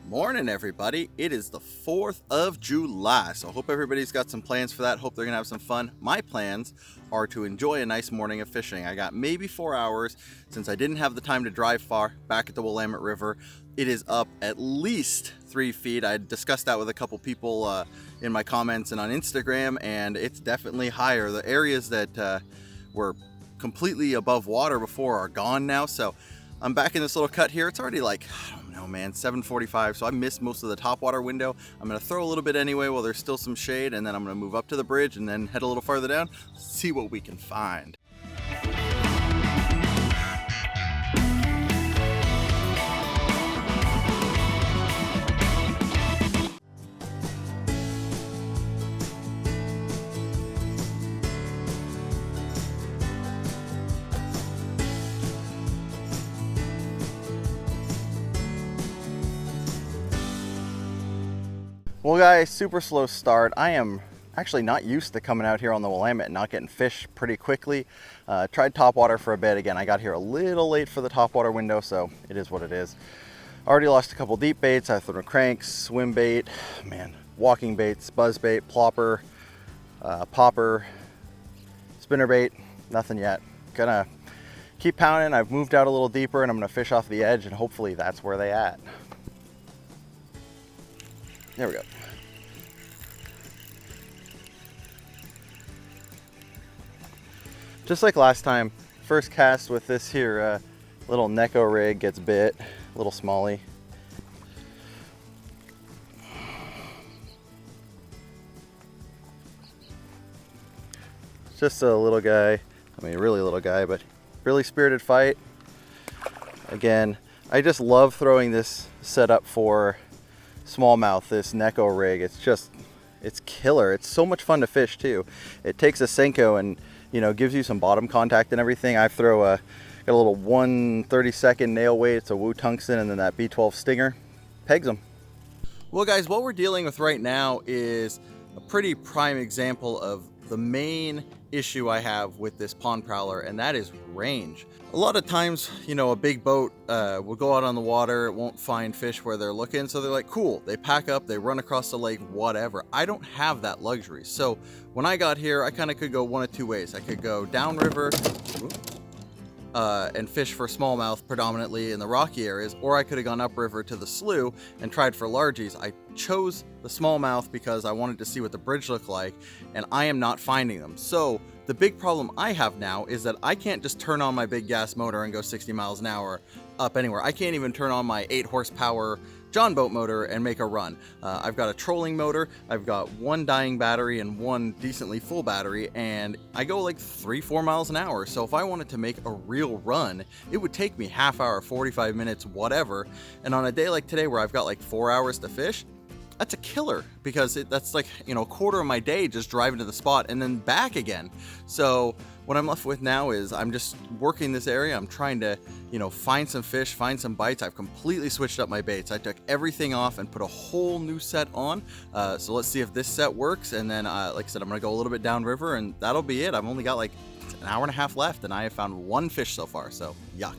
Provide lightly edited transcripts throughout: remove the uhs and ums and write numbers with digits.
Morning, everybody. It is the 4th of July, so I hope everybody's got some plans for that. Hope they're gonna have some fun. My plans are to enjoy a nice morning of fishing. I got maybe 4 hours since I didn't have the time to drive far back at the Willamette River. It is up at least 3 feet. I discussed that with a couple people in my comments and on Instagram, and it's definitely higher. The areas that were completely above water before are gone now, so I'm back in this little cut here. It's already like, I don't know, man, 7:45, so I missed most of the topwater window. I'm gonna throw a little bit anyway while there's still some shade, and then I'm gonna move up to the bridge and then head a little farther down, see what we can find. Well guys, super slow start. I am actually not used to coming out here on the Willamette and not getting fish pretty quickly. Tried topwater for a bit. Again, I got here a little late for the topwater window, so it is what it is. Already lost a couple deep baits. I've thrown cranks, swim bait, man, walking baits, buzz bait, plopper, popper, spinner bait, nothing yet. Gonna keep pounding. I've moved out a little deeper and I'm gonna fish off the edge and hopefully that's where they at. There we go. Just like last time, first cast with this here little Neko rig gets bit, little smallie. Just a little guy, I mean really little guy, but really spirited fight. Again, I just love throwing this setup for smallmouth, this Neko rig. It's killer. It's so much fun to fish too. It takes a Senko and, you know, gives you some bottom contact and everything. I throw got a little 1/32 nail weight. It's a Wu Tungsten, and then that B12 stinger pegs them. Well guys, what we're dealing with right now is a pretty prime example of the main issue I have with this Pond Prowler, and that is range. A lot of times, you know, a big boat will go out on the water, it won't find fish where they're looking, so they're like, cool, they pack up, they run across the lake, whatever. I don't have that luxury. So when I got here, I kind of could go one of two ways. I could go downriver and fish for smallmouth predominantly in the rocky areas, or I could have gone upriver to the slough and tried for largies. I chose the smallmouth because I wanted to see what the bridge looked like, and I am not finding them. So the big problem I have now is that I can't just turn on my big gas motor and go 60 miles an hour up anywhere. I can't even turn on my 8 horsepower John boat motor and make a run. I've got a trolling motor, I've got one dying battery and one decently full battery, and I go like 3-4 miles an hour. So if I wanted to make a real run, it would take me half hour, 45 minutes, whatever. And on a day like today where I've got like 4 hours to fish, that's a killer, because that's like, you know, a quarter of my day just driving to the spot and then back again. So what I'm left with now is I'm just working this area. I'm trying to, you know, find some fish, find some bites. I've completely switched up my baits. I took everything off and put a whole new set on. So let's see if this set works. And then, like I said, I'm gonna go a little bit downriver and that'll be it. I've only got like an hour and a half left and I have found one fish so far, so yuck.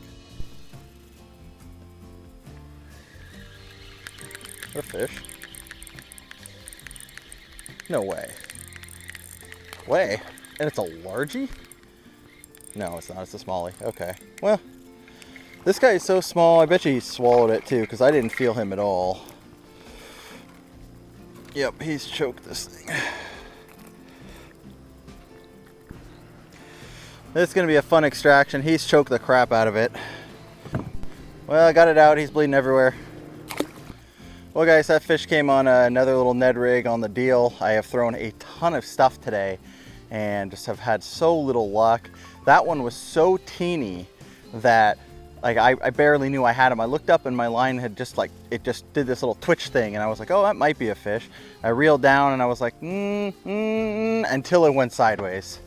A fish? No way. Way? And it's a largie? No, it's not. It's a smallie. Okay. Well, this guy is so small. I bet you he swallowed it too, because I didn't feel him at all. Yep, he's choked this thing. This is going to be a fun extraction. He's choked the crap out of it. Well, I got it out. He's bleeding everywhere. Well guys, that fish came on another little Ned rig on the deal. I have thrown a ton of stuff today and just have had so little luck. That one was so teeny that like I barely knew I had him. I looked up and my line had just like, it just did this little twitch thing and I was like, oh, that might be a fish. I reeled down and I was like, until it went sideways.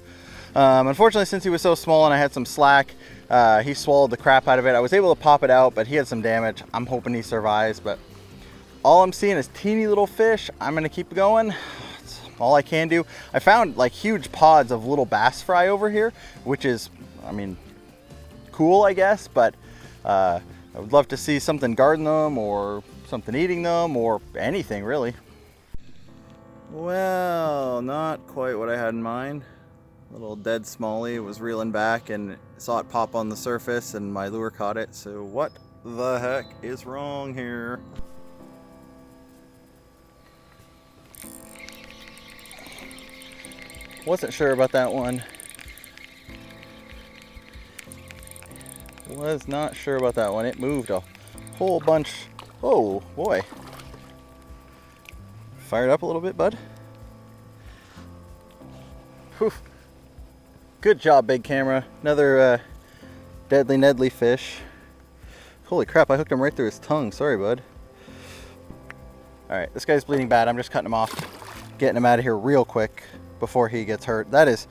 Unfortunately, since he was so small and I had some slack, he swallowed the crap out of it. I was able to pop it out, but he had some damage. I'm hoping he survives, but all I'm seeing is teeny little fish. I'm gonna keep going. That's all I can do. I found like huge pods of little bass fry over here, which is, I mean, cool, I guess, but I would love to see something guarding them or something eating them or anything really. Well, not quite what I had in mind. Little dead smallie was reeling back and saw it pop on the surface and my lure caught it. So what the heck is wrong here? Wasn't sure about that one. Was not sure about that one. It moved a whole bunch. Oh boy. Fired up a little bit, bud. Whew. Good job, big camera. Another deadly Nedley fish. Holy crap, I hooked him right through his tongue. Sorry, bud. Alright, this guy's bleeding bad. I'm just cutting him off. Getting him out of here real quick before he gets hurt. That is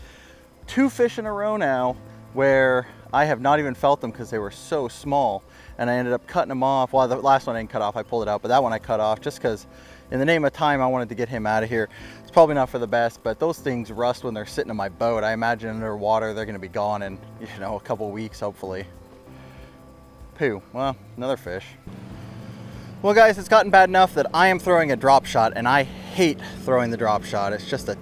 2 fish in a row now where I have not even felt them because they were so small. And I ended up cutting them off. Well, the last one I didn't cut off. I pulled it out. But that one I cut off just because in the name of time, I wanted to get him out of here. It's probably not for the best, but those things rust when they're sitting in my boat. I imagine underwater, they're going to be gone in, you know, a couple weeks, hopefully. Pooh. Well, another fish. Well, guys, it's gotten bad enough that I am throwing a drop shot, and I hate throwing the drop shot. It's just a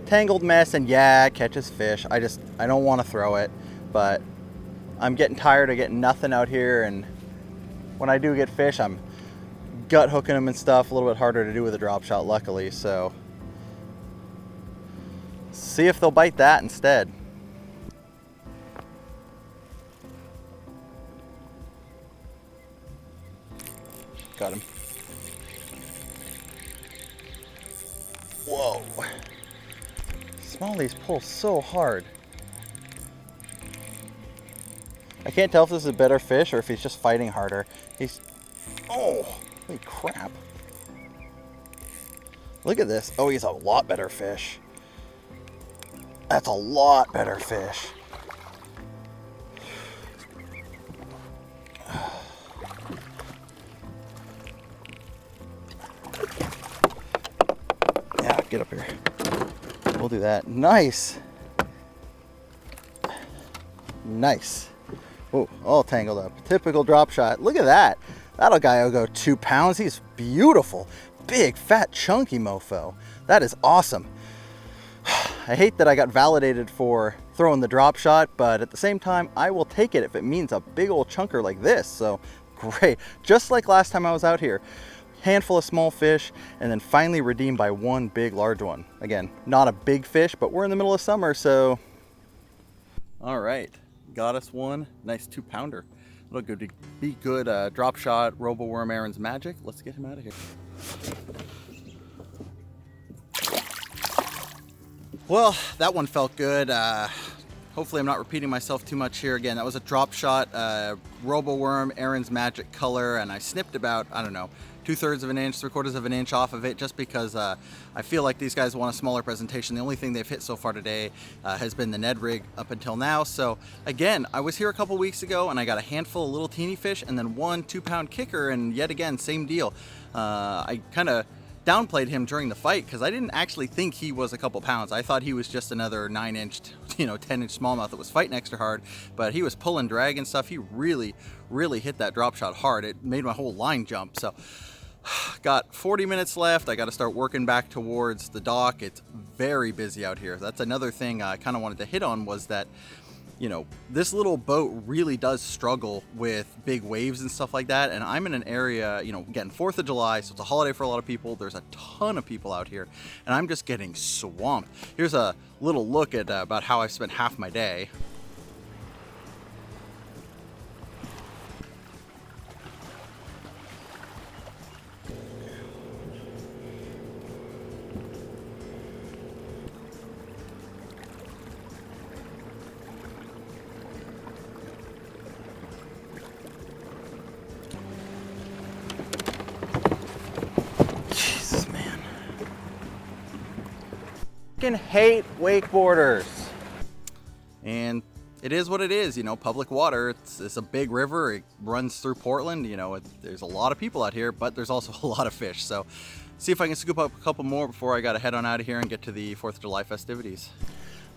tangled mess, and yeah, it catches fish. I don't want to throw it, but I'm getting tired of getting nothing out here, and when I do get fish, I'm gut hooking them and stuff. A little bit harder to do with a drop shot, luckily, so see if they'll bite that instead. Got him. Whoa. Smallies pull so hard. I can't tell if this is a better fish or if he's just fighting harder. He's, oh, holy crap. Look at this. Oh, he's a lot better fish. That's a lot better fish. Yeah, get up here. We'll do that. Nice. Nice. Oh, all tangled up. Typical drop shot. Look at that. That'll guy will go 2 pounds. He's beautiful. Big, fat, chunky mofo. That is awesome. I hate that I got validated for throwing the drop shot, but at the same time, I will take it if it means a big old chunker like this. So great. Just like last time I was out here. Handful of small fish, and then finally redeemed by one big, large one. Again, not a big fish, but we're in the middle of summer, so. All right. Got us one nice 2-pounder. It'll be good drop shot Roboworm Aaron's magic. Let's get him out of here. Well, that one felt good. Hopefully I'm not repeating myself too much here. Again, that was a drop shot Roboworm Aaron's magic color, and I snipped about, I don't know, 2/3 of an inch, 3/4 of an inch off of it, just because I feel like these guys want a smaller presentation. The only thing they've hit so far today has been the Ned rig up until now. So again, I was here a couple weeks ago and I got a handful of little teeny fish and then 1 2-pound kicker, and yet again, same deal. I kind of downplayed him during the fight because I didn't actually think he was a couple pounds. I thought he was just another 9-inch, 10-inch smallmouth that was fighting extra hard, but he was pulling drag and stuff. He really hit that drop shot hard. It made my whole line jump. So got 40 minutes left. I got to start working back towards the dock. It's very busy out here. That's another thing I kind of wanted to hit on, was that this little boat really does struggle with big waves and stuff like that. And I'm in an area, again, 4th of July, so it's a holiday for a lot of people. There's a ton of people out here, and I'm just getting swamped. Here's a little look at about how I've spent half my day. Hate wakeboarders, and it is what it is. Public water. It's a big river. It runs through Portland. There's a lot of people out here, but there's also a lot of fish. So see if I can scoop up a couple more before I gotta head on out of here and get to the 4th of July festivities.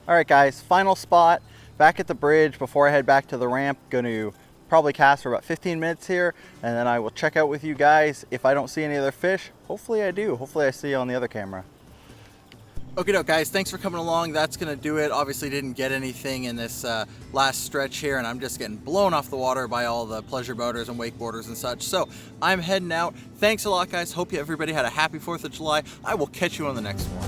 All right, guys, final spot back at the bridge before I head back to the ramp. Going to probably cast for about 15 minutes here, and then I will check out with you guys. If I don't see any other fish, hopefully I do. Hopefully I see you on the other camera. Okay, doke, guys, thanks for coming along. That's gonna do it. Obviously didn't get anything in this last stretch here, and I'm just getting blown off the water by all the pleasure boaters and wakeboarders and such. So I'm heading out. Thanks a lot, guys. Hope everybody had a happy 4th of July. I will catch you on the next one.